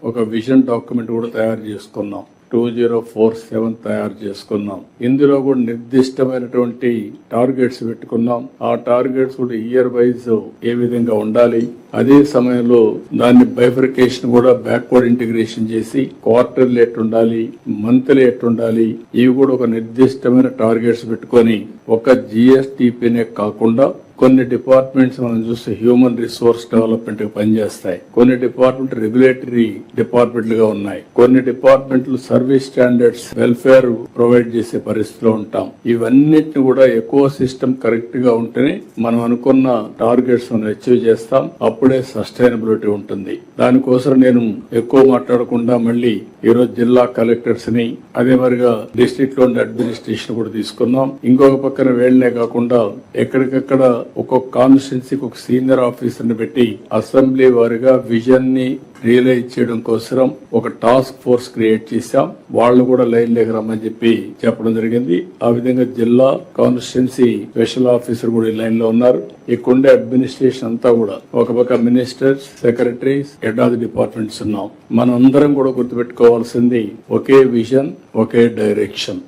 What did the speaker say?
ఒక vision document కూడా తయారు చేసుకున్నాం. 2047 తయారు చేసుకున్నాం. ఇందులో కూడా నిర్దిష్టమైనటువంటి టార్గెట్స్ పెట్టుకున్నాం. ఆ టార్గెట్స్ కూడా ఇయర్ వైజ్ ఏ విధంగా ఉండాలి, అదే సమయంలో దాన్ని బైఫర్కేషన్ కూడా బ్యాక్వర్డ్ ఇంటిగ్రేషన్ చేసి క్వార్టర్లీ ఎట్టుండాలి, మంత్లీ ఎట్టుండాలి, ఇవి కూడా ఒక నిర్దిష్టమైన టార్గెట్స్ పెట్టుకొని ఒక జిఎస్టిపినే కాకుండా కొన్ని డిపార్ట్మెంట్స్ మనం చూస్తే హ్యూమన్ రిసోర్స్ డెవలప్మెంట్ గా పనిచేస్తాయి, కొన్ని డిపార్ట్మెంట్ రెగ్యులేటరీ డిపార్ట్మెంట్లు గా ఉన్నాయి, కొన్ని డిపార్ట్మెంట్లు సర్వీస్ స్టాండర్డ్స్ వెల్ఫేర్ ప్రొవైడ్ చేసే పరిస్థితిలో ఉంటాం. ఇవన్నిటిని కూడా ఎకో సిస్టమ్ కరెక్ట్ గా ఉంటేనే మనం అనుకున్న టార్గెట్స్ మనం అచీవ్ చేస్తాం. అప్పుడే సస్టైనబిలిటీ ఉంటుంది. దానికోసం నేను ఎక్కువ మాట్లాడకుండా మళ్ళీ ఈరోజు జిల్లా కలెక్టర్స్ ని అదే మరిగా డిస్ట్రిక్ట్ లోని అడ్మినిస్ట్రేషన్ కూడా తీసుకున్నాం. ఇంకొక పక్కన వేళ్లే కాకుండా ఎక్కడికక్కడ ఒక్కొక్క కాన్స్టిట్యున్సీకి ఒక సీనియర్ ఆఫీసర్ ని పెట్టి అసెంబ్లీ వారిగా విజన్ ని రియలైజ్ చేయడం కోసం ఒక టాస్క్ ఫోర్స్ క్రియేట్ చేశాం. వాళ్ళు కూడా లైన్ లేక రమ్మని చెప్పడం జరిగింది. ఆ విధంగా జిల్లా కాన్స్టిట్యున్సీ స్పెషల్ ఆఫీసర్ కూడా లైన్ లో ఉన్నారు. ఇక్కడుండే అడ్మినిస్ట్రేషన్ అంతా కూడా ఒక పక్క ministers, secretaries, head of the departments ఉన్నాం. మనం అందరం కూడా గుర్తుపెట్టుకోవాల్సింది ఒకే విజన్, ఒకే డైరెక్షన్.